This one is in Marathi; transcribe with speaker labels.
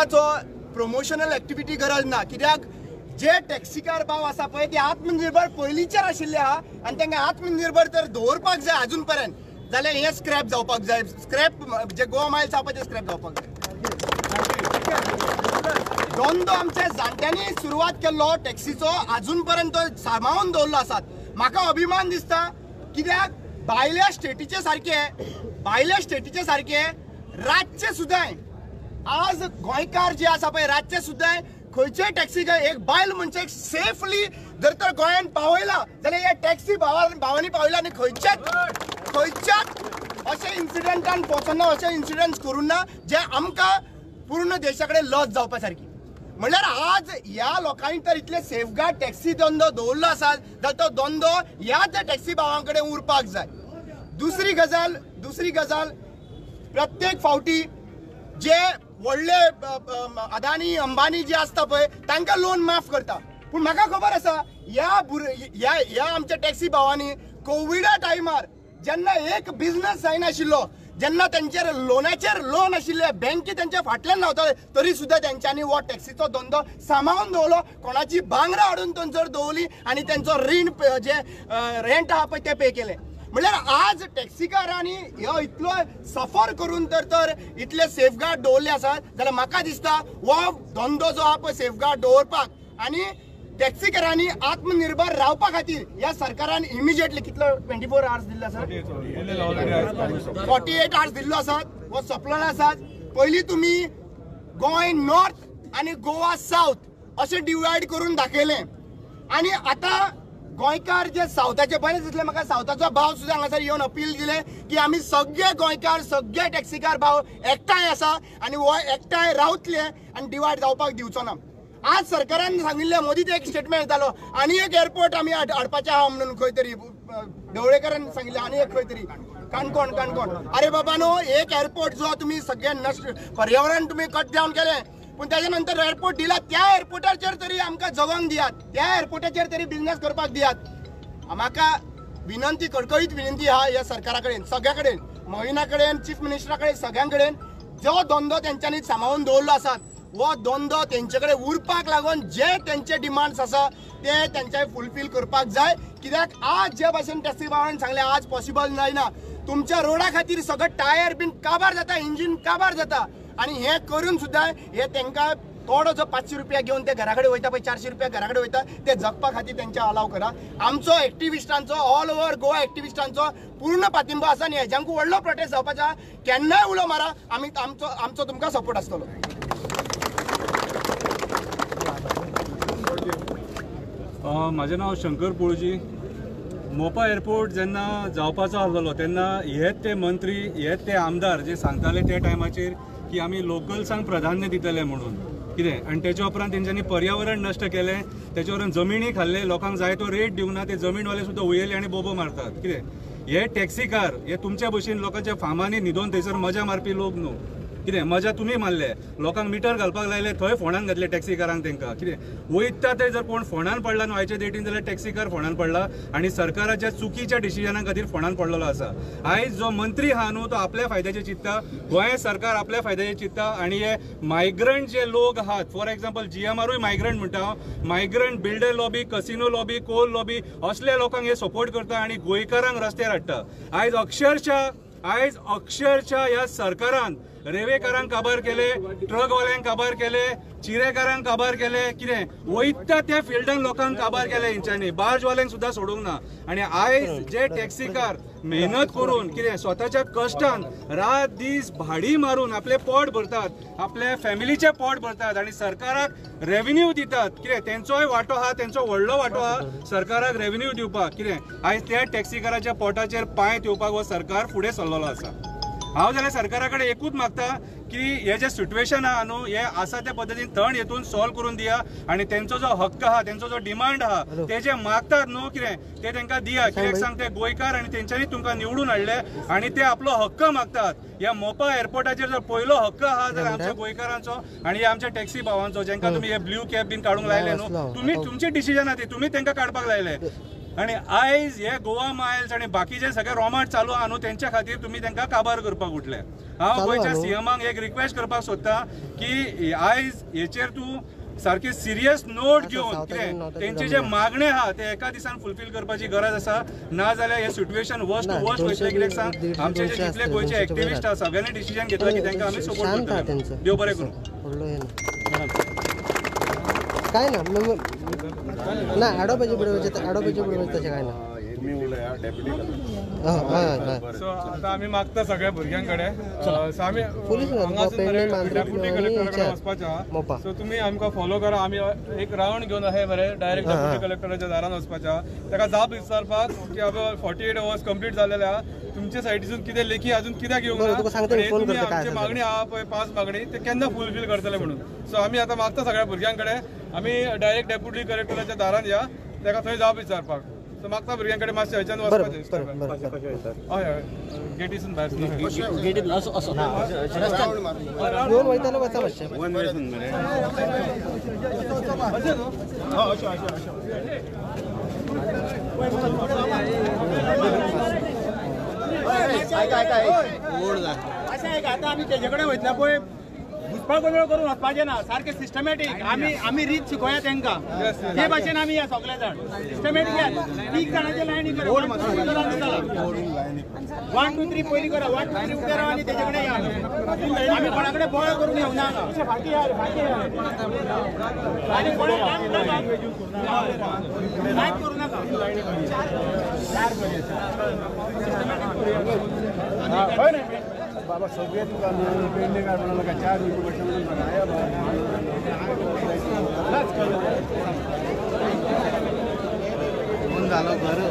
Speaker 1: प्रमोशनल एक्टिविटी गरज ना, कित्याक जे टॅक्सीकार भाव आसा पळय ते आत्मनिर्भर पयलींचेर आशिल्ले आहा आनी तांकां आत्मनिर्भर तर दवरपाक जाय अजून पर्यंत, जाल्यार हें स्क्रॅप जावपाक जाय. स्क्रॅप जे गोवा मायल्स आहा पळय ते स्क्रॅप जावपाक जाय. धंदो आमच्या जाणट्यांनी सुरवात केल्लो टॅक्सीचो अजून पर्यंत सांबाळून दवरलो आसात. म्हाका अभिमान दिसता, कित्याक भायल्या स्टेटीचे सारखे राज्य सुद्दां आज गोंयकार जे आसा पळय राज्य सुद्दां खंयचेय टॅक्सी एक बायल मनशाक सेफली जर तर गोंयांत पावयला जाल्यार हे टॅक्सी भावांनी पावयला आनी खंयच्याच अशे इन्सिडेंटान पोचना, अशे इन्सिडेंट्स करूं ना जे आमकां पूर्ण देशा कडेन लज जावपा सारकी. म्हणल्यार आज ह्या लोकांनी तर इतले सेफगार्ड टॅक्सी धंदो दवरलो आसा जाल्यार तो धंदो ह्याच टॅक्सी भावां कडेन उरपाक जाय. दुसरी गजाल प्रत्येक फावटी जे व्हडले अदानी अंबानी जे आसता पळय तांकां लोन माफ करता, पूण म्हाका खबर आसा ह्या आमच्या टॅक्सी भावांनी कोविडा टायमार जेन्ना एक बिझनस जायनाशिल्लो, जेन्ना त्यांचेर लोनाचेर लोन आशिल्ले, बँकी त्यांच्या फाटल्यान रावताले, तरी सुद्धा त्यांच्यानी हो टॅक्सीचो धंदो सांबाळून दवरलो. कोणाची भांगरां हाडून थंयसर दवरली आनी त्यांचो रीण जे रेंट आहा पळय ते पे केले. म्हणल्यार आज टॅक्सीकारांनी ह्यो इतलो सफर करून तर इतले सेफगार्ड दवरले आसात जाल्यार म्हाका दिसता हो धंदो जो आहा पळय सेफगार्ड दवरपाक आनी टॅक्सीकारांनी आत्मनिर्भर रावपा खातीर ह्या सरकारान इमिजिएटली कितलो 24 आवर्स दिल्लो आसा, 48 आवर्स दिल्लो आसात, हो सोंपलेलो आसात. पयलीं तुमी गोंय नॉर्थ आनी गोवा साउथ अशें डिवायड करून दाखयलें आनी आतां गोंयकार जे सावथाचे बरें दिसलें म्हाका. सावथाचो भाव सुद्दां हांगासर येवन अपील दिलें की आमी सगळे गोंयकार सगळे टॅक्सीकार भाव एकठांय आसा आनी हो एकठांय रावतले आनी डिवायड जावपाक दिवचो ना. आज सरकारान सांगिल्लें, मोदीचे एक स्टेटमेंट येतालो आनी एक एअरपोर्ट आमी हाडपाचें आहा म्हणून खंय तरी ढवळेकरान सांगिल्लें आनी एक खंय तरी काणकोण. अरे बाबा नो, एक एअरपोर्ट जो तुमी सगळे नश्ट पर्यावरण तुमी कट डावन केलें, पूण त्याच्या नंतर एअरपोर्ट दिला, त्या एअरपोर्टाचेर तरी आमकां जगोंक दियात, त्या एअरपोर्टाचेर तरी बिझनेस करपाक दियात. म्हाका विनंती, कळकळीत विनंती आहा ह्या सरकारा कडेन, सगळ्या कडेन, मोहिना कडेन, चीफ मिनिस्टरा कडेन, सगळ्यां कडेन, जो धंदो तेंच्यांनी सांबाळून दवरलो आसात वो धंदो तेंचे कडेन उरपाक लागून जे तेंचे डिमांड्स आसा ते तेंचे फुलफील करपाक जाय. कित्याक आज जे भाशेन टॅक्सी भावांनी सांगलें आज पॉसिबल जायना. तुमच्या रोडा खातीर सगळं टायर बीन काबार जाता, इंजीन काबार जाता आनी हे करून सुद्दां हे तांकां थोडो जो 500 रुपया घेवन ते घरा कडेन वयता पळय, 400 रुपया घरा कडेन वयता, ते जगपा खातीर तेंचे अलाव करा. आमचो एक्टिविस्टांचो ऑल ओव्हर गोवा एक्टिविस्टांचो पूर्ण पाठिंबो आसा आनी हेज्यांकू व्हडलो प्रोटेस्ट जावपाचो आहा. केन्नाय उलो मारा, आमचो तुमकां सपोर्ट आसतलो.
Speaker 2: म्हाजें नांव शंकर पोळजी. मोपा एअरपोर्ट जेन्ना जावपाचो आसलो तेन्ना हेच ते मंत्री, हेच ते आमदार जे सांगताले त्या टायमाचेर की आमी लोकल्सांक प्राधान्य दितले म्हणून, कितें, आनी तेच्या उपरांत तेंच्यांनी पर्यावरण नश्ट केलें, तेच्या उपरांत जमिनी खाल्ले, लोकांक जाय तो रेट दिवंक ना, ते जमीनवाले सुद्दां वयले आनी बोबो मारतात. कितें, हे टॅक्सीकार हे तुमच्या भशेन लोकांच्या फार्मांनी न्हिदोवन थंयसर मजा मारपी लोक न्हू. कितें, मजा तुमी मारले, लोकांक मिटर घालपाक लायले, थंय फोंडान घातले टॅक्सीकारांक. तांकां कितें वयता ते जर कोण फोंडान पडला न्हू आयच्या डेटीन जाल्यार टॅक्सीकार फोंडान पडला आनी सरकाराच्या चुकीच्या डिसिजना खातीर फोंडान पडलेलो आसा. आयज जो मंत्री आहा न्हू तो आपल्या फायद्याचे चिंतता, गोंय सरकार आपल्या फायद्याचे चिंतता आनी हे मायग्रंट जे लोक आहात, फॉर एक्झाम्पल GMRूय मायग्रंट म्हणटा हांव, migrant builder lobby, casino lobby, coal lobby असल्या लोकांक हे सपोर्ट करता आनी गोंयकारांक रस्त्यार हाडटा. आयज अक्षरशः ह्या सरकारान रेवेकारांक काबार केले, ट्रकवाल्यांक काबार केले, चिरेकारांक काबार केले, कितें वयता त्या फिल्डान लोकांक काबार केले हेंच्यांनी, बार्जवाल्यांक सुद्दां सोडूंक ना. आनी आयज जे टॅक्सीकार मेहनत करून कितें स्वताच्या कश्टान रात दीस भाडी मारून आपले पोट भरतात, आपल्या फॅमिलीचे पोट भरतात आनी सरकाराक रेव्हेन्यू दितात, कितें तेंचोय वांटो आहा, तेंचो व्हडलो वांटो आहा सरकाराक रेव्हेन्यू दिवपाक. कितें आयज त्या टॅक्सीकाराच्या पोटाचेर पांय ठेवपाक हो सरकार फुडें सरलेलो आसा. हांव जाल्यार सरकारा कडेन एकूच मागता की हे जे सिट्युएशन आहा न्हू हे आसा त्या पद्दतीन थंड हेतून सॉल्व करून दिया आनी तेंचो जो हक्क आहा, तेंचो जो डिमांड आहा, ते जे मागतात न्हू कितें ते तांकां दिया. कित्याक सांग, ते गोंयकार आनी तेंच्यांनी तुमकां निवडून हाडले आनी ते आपलो हक्क मागतात. ह्या मोपा एअरपोर्टाचेर जर पयलो हक्क आहा जाल्यार आमच्या गोंयकारांचो आनी आमच्या टॅक्सी भावांचो, जेंकां तुमी हे ब्ल्यू कॅब बीन काडूंक लायले न्हू, तुमी तुमची डिसिजन आहा ती, तुमी तांकां काडपाक लायले. आणि आयज हे गोवा मायल्स आणि बाकीचे सगळे रोमाट चालू आहा न्हू तेंच्या खातीर तुम्ही तांकां काबार करपाक उठले. हांव गोंयच्या सीएमाक एक रिक्वेस्ट करपाक सोदता की आयज हेचेर तूं सारखे सिरियस नोट घेवन कितें तेंचे जे मागणे आहा ते एका दिसान फुलफील करपाची गरज आसा. ना जाल्यार हे सिट्युएशन वर्स्ट टू वर्स्ट वयतलें. कित्याक सांग आमचे जे जितले गोंयचे एक्टिविस्ट आहा सगळ्यांनी डिसिजन घेतला की तांकां आमी सपोर्ट करतले. देव बरें करूं.
Speaker 3: काय ना आडोपाची बुडवायचे तशें काय ना.
Speaker 4: सो आता आम्ही मागता सगळ्या भुरग्यांकडे आमी डेप्युटी कलेक्टराकडे वचपाचें. सो तुमी आमकां फॉलो करा. आमी एक रावंड घेवन अशें बरें डायरेक्ट डेप्युटी कलेक्टराच्या दारान वचपाचें. ताका जाप विचारपाक की बाबा 48 hours कंप्लीट जालेले आहा. तुमच्या सायडीसून कितें लेखी अजून कित्याक येवंक ना. आमची मागणी आहा पळय 5 मागणी ते केन्ना फुलफील करतले म्हणून. सो आमी आतां मागता सगळ्या भुरग्यांकडे आमी डायरेक्ट डेप्युटी कलेक्टराच्या दारान या ताका थंय जाप विचारपाक. सो मागता भुरग्यांकडे मातशें हयच्यान वचपाचें. हय गेटीसून भायर
Speaker 1: आता आम्ही त्याच्याकडे वयतले पळय घुसपाळ गोंधळ करून वचपाचें ना. सारखे सिस्टमॅटीक आमी रीत शिकोया तांकां. ते भाशेन आमी या सगळे जाण सिस्टमॅटीक या. 3 जाणांचे लायनी करा. 1 2 3 पयलीं करा. 1 2 3 उठे रावा आनी तेजे कडेन या. आमी कोणा कडेन बोळ करून येवना हांगा. फाटी या आनी कोणा कांयच करूं नाका. बाबा सगळे पेंडिंग का 4 मिनटं झालं बरं.